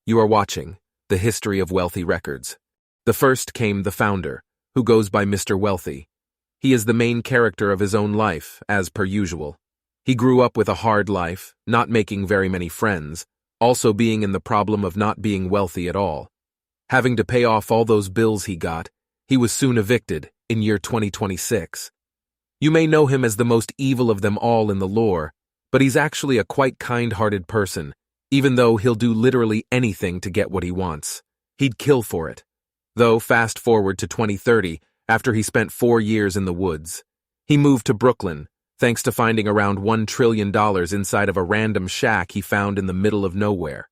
You are watching The History of Wealthy Records. The first came the founder, who goes by Mr. Wealthy. He is the main character of his own life, as per usual. He grew up with a hard life, not making very many friends, also being in the problem of not being wealthy at all. Having to pay off all those bills he got, he was soon evicted, in year 2026. You may know him as the most evil of them all in the lore, but he's actually a quite kind-hearted person, even though he'll do literally anything to get what he wants. He'd kill for it. Though, fast forward to 2030, after he spent 4 years in the woods. He moved to Brooklyn, thanks to finding around $1 trillion inside of a random shack he found in the middle of nowhere.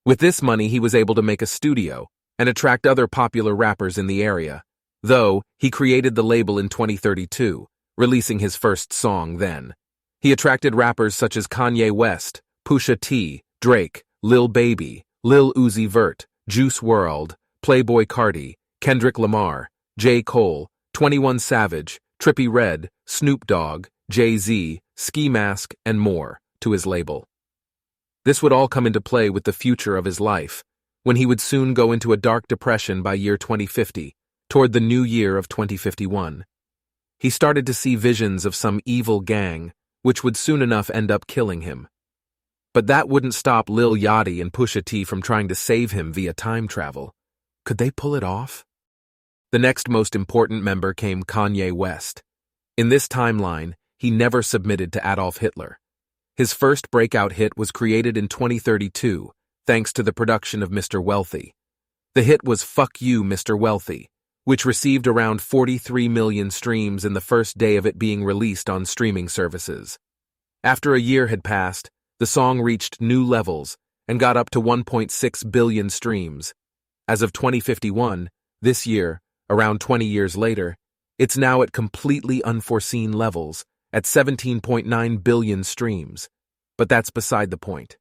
With this money, he was able to make a studio and attract other popular rappers in the area. Though, he created the label in 2032, releasing his first song then. He attracted rappers such as Kanye West, Pusha T, Drake, Lil Baby, Lil Uzi Vert, Juice WRLD, Playboi Carti, Kendrick Lamar, J. Cole, 21 Savage, Trippie Redd, Snoop Dogg, Jay-Z, Ski Mask, and more, to his label. This would all come into play with the future of his life, when he would soon go into a dark depression by year 2050, toward the new year of 2051. He started to see visions of some evil gang, which would soon enough end up killing him. But that wouldn't stop Lil Yachty and Pusha T from trying to save him via time travel. Could they pull it off? The next most important member came Kanye West. In this timeline, he never submitted to Adolf Hitler. His first breakout hit was created in 2032, thanks to the production of Mr. Wealthy. The hit was Fuck You, Mr. Wealthy, which received around 43 million streams in the first day of it being released on streaming services. After a year had passed, the song reached new levels and got up to 1.6 billion streams. As of 2051, this year, around 20 years later, it's now at completely unforeseen levels, at 17.9 billion streams. But that's beside the point.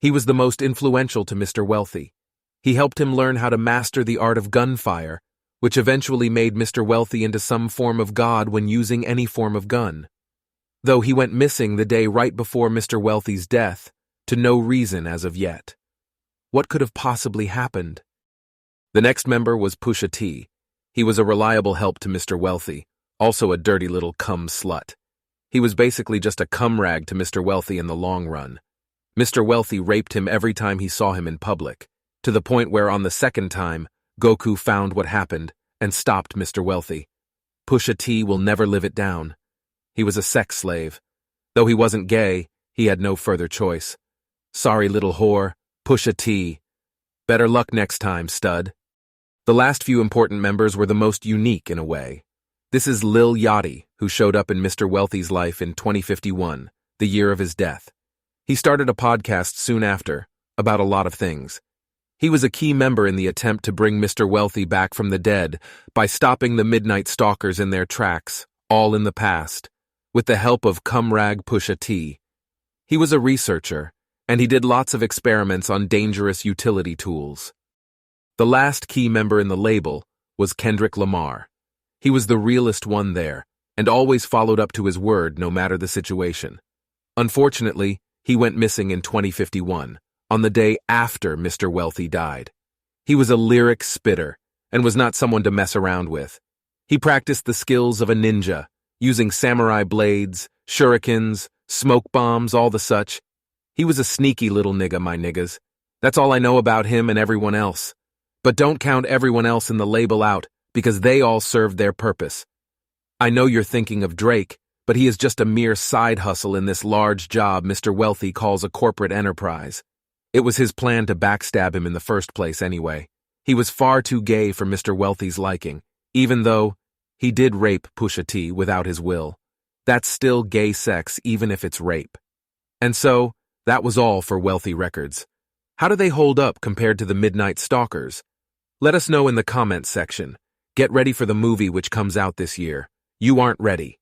He was the most influential to Mr. Wealthy. He helped him learn how to master the art of gunfire, which eventually made Mr. Wealthy into some form of god when using any form of gun. Though he went missing the day right before Mr. Wealthy's death, to no reason as of yet. What could have possibly happened? The next member was Pusha T. He was a reliable help to Mr. Wealthy, also a dirty little cum slut. He was basically just a cum rag to Mr. Wealthy in the long run. Mr. Wealthy raped him every time he saw him in public, to the point where on the second time, Goku found what happened and stopped Mr. Wealthy. Pusha T will never live it down. He was a sex slave. Though he wasn't gay, he had no further choice. Sorry, little whore, Pusha T. Better luck next time, stud. The last few important members were the most unique in a way. This is Lil Yachty, who showed up in Mr. Wealthy's life in 2051, the year of his death. He started a podcast soon after, about a lot of things. He was a key member in the attempt to bring Mr. Wealthy back from the dead by stopping the Midnight Stalkers in their tracks, all in the past, with the help of cumrag Pusha T. He was a researcher, and he did lots of experiments on dangerous utility tools. The last key member in the label was Kendrick Lamar. He was the realest one there, and always followed up to his word no matter the situation. Unfortunately, he went missing in 2051, on the day after Mr. Wealthy died. He was a lyric spitter, and was not someone to mess around with. He practiced the skills of a ninja, using samurai blades, shurikens, smoke bombs, all the such. He was a sneaky little nigga, my niggas. That's all I know about him and everyone else. But don't count everyone else in the label out, because they all served their purpose. I know you're thinking of Drake, but he is just a mere side hustle in this large job Mr. Wealthy calls a corporate enterprise. It was his plan to backstab him in the first place anyway. He was far too gay for Mr. Wealthy's liking, even though he did rape Pusha T without his will. That's still gay sex even if it's rape. And so, that was all for Wealthy Records. How do they hold up compared to the Midnight Stalkers? Let us know in the comments section. Get ready for the movie which comes out this year. You aren't ready.